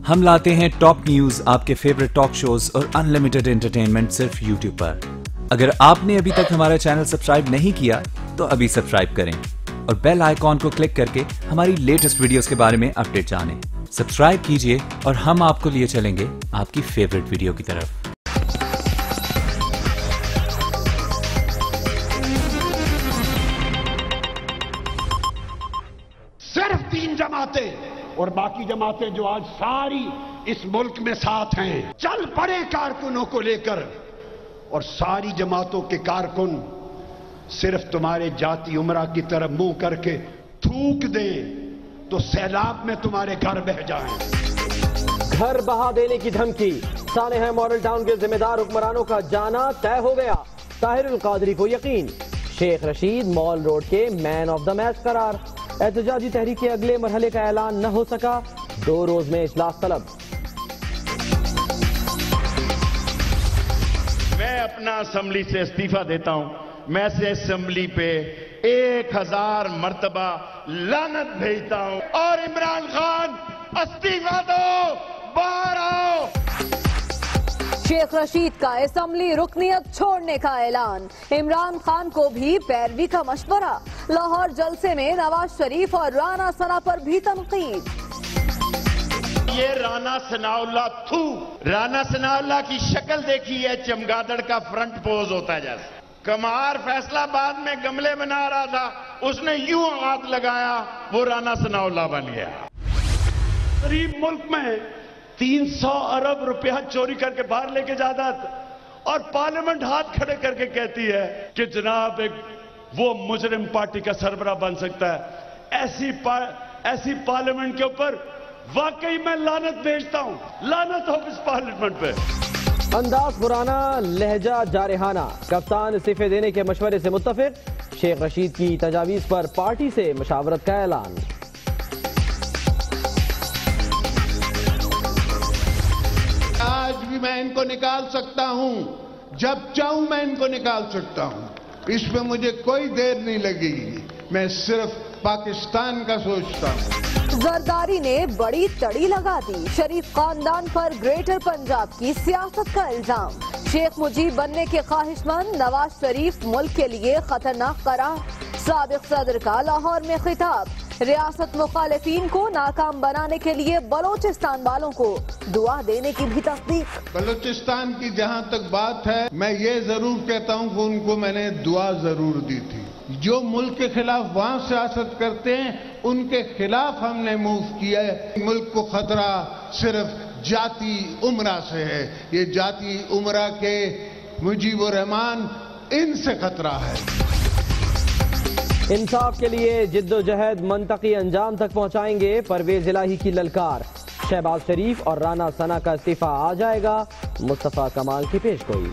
ہم لاتے ہیں ٹاپ نیوز، آپ کے فیوریٹ ٹاک شوز اور انلمیٹڈ انٹرٹینمنٹ صرف یوٹیوب پر۔ اگر آپ نے ابھی تک ہمارا چینل سبسکرائب نہیں کیا تو ابھی سبسکرائب کریں اور بیل آئیکن کو کلک کر کے ہماری لیٹسٹ ویڈیوز کے بارے میں اپڈیٹ جانیں۔ سبسکرائب کیجئے اور ہم آپ کو لیے چلیں گے آپ کی فیوریٹ ویڈیو کی طرف۔ صرف 3 جماعتیں اور باقی جماعتیں جو آج ساری اس ملک میں ساتھ ہیں، چل پڑے کارکنوں کو لے کر، اور ساری جماعتوں کے کارکن صرف تمہارے جاتی عمرہ کی طرف منہ کر کے تھوک دیں تو سیلاب میں تمہارے گھر بہہ جائیں۔ گھر بہا دینے کی دھمکی، سانحہ ماڈل ٹاؤن کے ذمہ دار حکمرانوں کا جانا طے ہو گیا، طاہر القادری کو یقین۔ شیخ رشید مال روڈ کے مین آف دا میچ قرار، احتجاجی تحریک کے اگلے مرحلے کا اعلان نہ ہو سکا، 2 روز میں اجلاس طلب۔ میں اپنا اسمبلی سے استعفیٰ دیتا ہوں، میں سے اسمبلی پہ 1000 مرتبہ لعنت بھیجتا ہوں، اور عمران خان استعفیٰ دو، باہر آؤ۔ شیخ رشید کا اسمبلی رکنیت چھوڑنے کا اعلان، عمران خان کو بھی پیروی کا مشورہ، لاہور جلسے میں نواز شریف اور رانا ثنا پر بھی تنقید۔ یہ رانا ثناءاللہ رانا ثناءاللہ کی شکل دیکھی ہے، چمگادڑ کا فرنٹ پوز ہوتا ہے جیسے۔ کمار فیصلہ آباد میں گملے بنا رہا تھا، اس نے یوں ہاتھ لگایا، وہ رانا ثناءاللہ بن گیا۔ غریب ملک میں 300 ارب روپیہ چوری کر کے باہر لے کے جاتا تھا، اور پارلیمنٹ ہاتھ کھڑے کر کے کہتی ہے کہ جناب وہ مجرم پارٹی کا سربراہ بن سکتا ہے۔ ایسی پارلیمنٹ کے اوپر واقعی میں لعنت بھیجتا ہوں، لعنت ہو اس پارلیمنٹ پہ۔ انداز پرانا، لہجہ جارحانہ، کپتان استعفے دینے کے مشورے سے متفق، شیخ رشید کی تجاویز پر پارٹی سے مشاورت کا اعلان۔ آج بھی میں ان کو نکال سکتا ہوں، جب چاہوں میں ان کو نکال سکتا ہوں، اس پہ مجھے کوئی دیر نہیں لگے گی، میں صرف پاکستان کا سوچتا ہوں۔ زرداری نے بڑی تڑی لگا دی، شریف خاندان پر گریٹر پنجاب کی سیاست کا الزام، شیخ مجیب بننے کے خواہش مند نواز شریف ملک کے لیے خطرناک قرار، سابق صدر کا لاہور میں خطاب، ریاست مخالفین کو ناکام بنانے کے لیے بلوچستان والوں کو دعا دینے کی بھی تصدیق۔ بلوچستان کی جہاں تک بات ہے، میں یہ ضرور کہتا ہوں کہ ان کو میں نے دعا ضرور دی تھی۔ جو ملک کے خلاف وہاں سیاست کرتے ہیں، ان کے خلاف ہم نے موو کیا ہے۔ ملک کو خطرہ صرف جاتی عمرہ سے ہے، یہ جاتی عمرہ کے مجیب الرحمان، ان سے خطرہ ہے۔ انصاف کے لیے جد و جہد منطقی انجام تک پہنچائیں گے، پرویز الہی کی للکار، شہباز شریف اور رانا ثنا کا استعفیٰ آ جائے گا، مصطفیٰ کمال کی پیشگوئی۔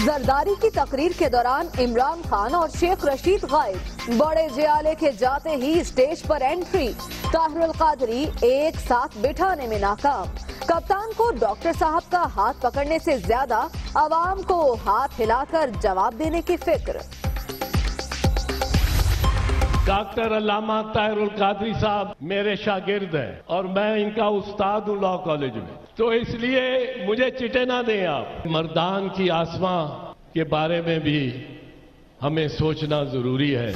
زرداری کی تقریر کے دوران عمران خان اور شیخ رشید غائب، بڑے جیالے کے جاتے ہی اسٹیج پر انٹری، طاہر القادری ایک ساتھ بٹھانے میں ناکام، کپتان کو ڈاکٹر صاحب کا ہاتھ پکڑنے سے زیادہ عوام کو ہاتھ ہلا کر جواب دینے کی فکر۔ ڈاکٹر علامہ طاہر القادری صاحب میرے شاگرد ہیں اور میں ان کا استاد ہوں لاء کالج میں، تو اس لیے مجھے چٹے نہ دیں آپ۔ مردان کی آسماں کے بارے میں بھی ہمیں سوچنا ضروری ہے۔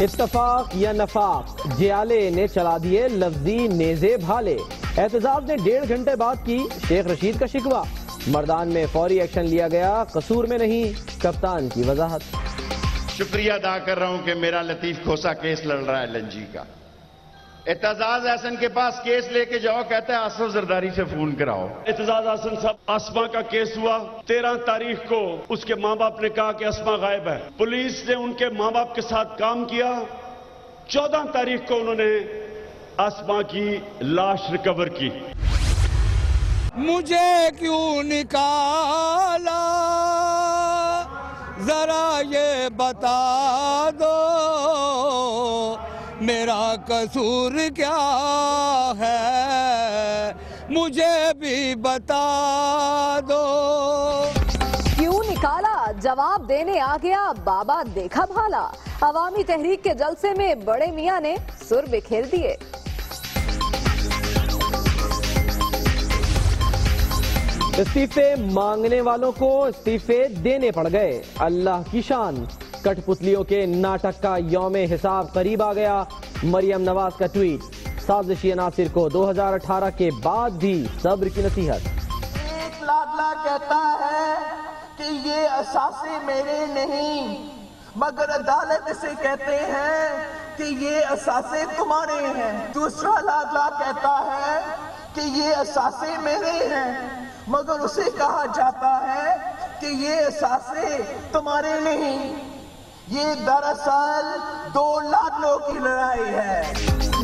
اتفاق یا نفاق، جیالے نے چلا دیے لفظی نیزے بھالے، احتجاج نے 1.5 گھنٹے بعد کی شیخ رشید کا شکوہ، مردان میں فوری ایکشن لیا گیا، قصور میں نہیں، کپتان کی وضاحت۔ شکریہ ادا کر رہا ہوں کہ میرا لطیف کھوسا کیس لڑ رہا ہے LNG کا۔ اعتزاز احسن کے پاس کیس لے کے جاؤ، کہتا ہے آصف زرداری سے فون کراؤ۔ اعتزاز احسن صاحب، اسما کا کیس ہوا 13 تاریخ کو، اس کے ماں باپ نے کہا کہ اسما غائب ہے، پولیس نے ان کے ماں باپ کے ساتھ کام کیا، 14 تاریخ کو انہوں نے اسما کی لاش ریکور کی۔ مجھے کیوں نکالا ذرا یہ بتا دو، میرا قصور کیا ہے مجھے بھی بتا دو۔ کیوں نکالا جواب دینے آ گیا بابا دیکھا بھالا، عوامی تحریک کے جلسے میں بڑے میاں نے سر بکھیر دیے۔ استعفے مانگنے والوں کو استعفے دینے پڑ گئے، اللہ کی شان۔ کٹ پتلیوں کے ناٹک کا یوم حساب قریب آ گیا، مریم نواز کا ٹویٹ، سازشی عناصر کو 2018 کے بعد بھی صبر کی نصیحت۔ ایک لاڈلا کہتا ہے کہ یہ اثاثے میرے نہیں، مگر عدالت اسے کہتے ہیں کہ یہ اثاثے تمہارے ہیں۔ دوسرا لاڈلا کہتا ہے کہ یہ اثاثے میرے ہیں، مگر اسے کہا جاتا ہے کہ یہ اثاثے تمہارے نہیں۔ یہ دراصل دو لاڈلوں کی لڑائی ہے۔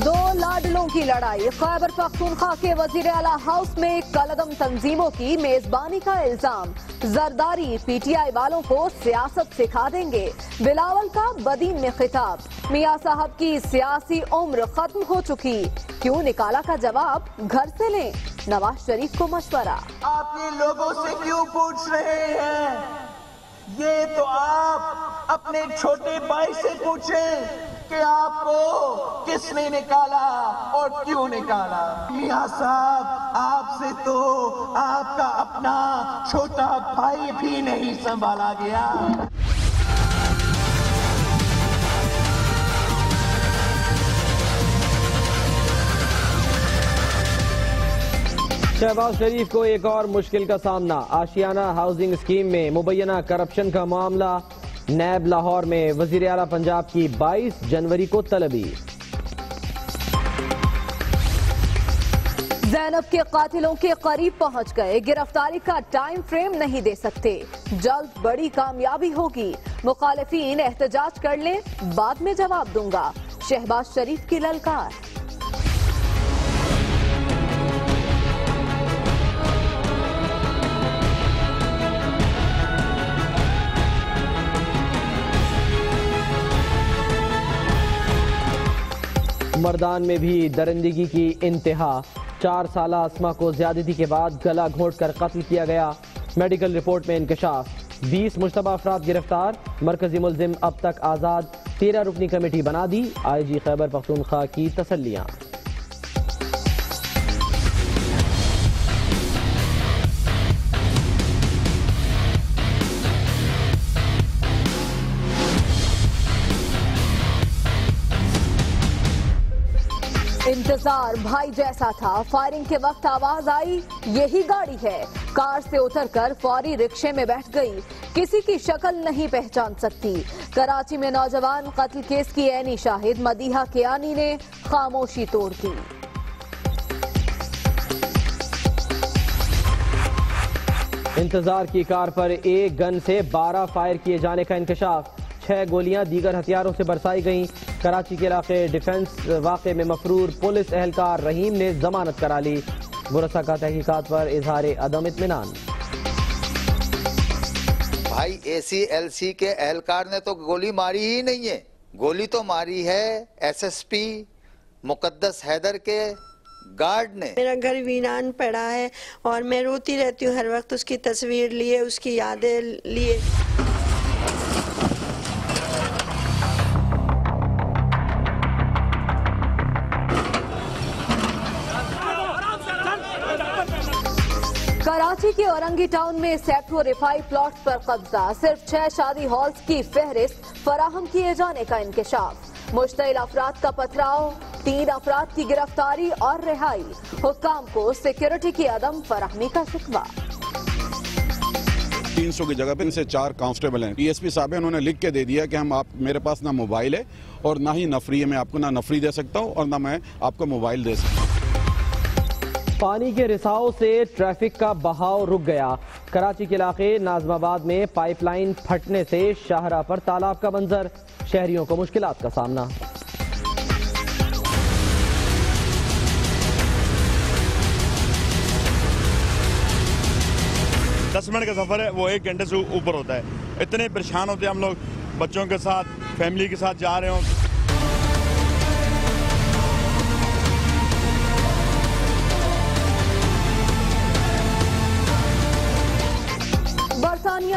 دو لاڈلوں کی لڑائی۔ خیبر پختونخوا کے وزیر اعلیٰ ہاؤس میں کالعدم تنظیموں کی میزبانی کا الزام، زرداری پی ٹی آئی والوں کو سیاست سکھا دیں گے۔ بلاول کا بدین میں خطاب، میاں صاحب کی سیاسی عمر ختم ہو چکی، کیوں نکالا کا جواب گھر سے لیں، نواز شریف کو مشورہ۔ آپ یہ لوگوں سے کیوں پوچھ رہے ہیں؟ یہ تو آپ اپنے چھوٹے بھائی سے پوچھیں کہ آپ کو کس نے نکالا اور کیوں نکالا۔ میاں صاحب، آپ سے تو آپ کا اپنا چھوٹا بھائی بھی نہیں سنبھالا گیا۔ شہباز شریف کو ایک اور مشکل کا سامنا، آشیانہ ہاؤسنگ اسکیم میں مبینہ کرپشن کا معاملہ، نیب لاہور میں وزیر اعلیٰ پنجاب کی 22 جنوری کو طلبی۔ زینب کے قاتلوں کے قریب پہنچ گئے، گرفتاری کا ٹائم فریم نہیں دے سکتے، جلد بڑی کامیابی ہوگی، مخالفین احتجاج کر لیں، بعد میں جواب دوں گا، شہباز شریف کی للکار۔ مردان میں بھی درندگی کی انتہا، 4 سالہ اسما کو زیادتی کے بعد گلا گھونٹ کر قتل کیا گیا، میڈیکل رپورٹ میں انکشاف، 20 مشتبہ افراد گرفتار، مرکزی ملزم اب تک آزاد، 13 رکنی کمیٹی بنا دی، آئی جی خیبر پختونخوا کی تسلیاں۔ انتظار بھائی جیسا تھا، فائرنگ کے وقت آواز آئی یہی گاڑی ہے، کار سے اتر کر فوری رکشے میں بیٹھ گئی، کسی کی شکل نہیں پہچان سکتی۔ کراچی میں نوجوان قتل کیس کی عینی شاہد مدیحہ کیانی نے خاموشی توڑ دی۔ انتظار کی کار پر ایک گن سے 12 فائر کیے جانے کا انکشاف، 6 گولیاں دیگر ہتھیاروں سے برسائی گئیں۔ کراچی کے علاقے ڈیفنس واقعے میں مفرور پولیس اہلکار رحیم نے ضمانت کرا لی، ورثاء کا تحقیقات پر اظہار عدم اطمینان۔ بھائی اے سی ایل سی کے اہلکار نے تو گولی ماری ہی نہیں ہے، گولی تو ماری ہے ایس ایس پی مقدس حیدر کے گارڈ نے۔ میرا گھر ویران پڑا ہے اور میں روتی رہتی ہوں ہر وقت، اس کی تصویر لیے، اس کی یادیں لیے۔ کراچی کے اورنگی ٹاؤن میں سیکٹروں رفائی پلاٹس پر قبضہ، صرف 6 شادی ہالز کی فہرست فراہم کیے جانے کا انکشاف، مشتعل افراد کا پتھراؤ، 3 افراد کی گرفتاری اور رہائی، حکام کو سیکیورٹی کی عدم فراہمی کا شکوہ۔ 300 کی جگہ پہ ان سے 4 کانسٹیبل ہیں، ڈی ایس پی صاحب انہوں نے لکھ کے دے دیا کہ میرے پاس نہ موبائل ہے اور نہ ہی نفری ہے، میں آپ کو نہ نفری دے سکتا ہوں اور نہ میں آپ کو موبائل دے سکتا ہوں۔ پانی کے رساؤ سے ٹریفک کا بہاؤ رک گیا، کراچی کے علاقے ناظم آباد میں پائپ لائن پھٹنے سے شاہراہ پر تالاب کا منظر، شہریوں کو مشکلات کا سامنا۔ 10 منٹ کا سفر ہے وہ 1 گھنٹے سے اوپر ہوتا ہے، اتنے پریشان ہوتے ہیں ہم لوگ، بچوں کے ساتھ فیملی کے ساتھ جا رہے ہوں۔ برطانیہ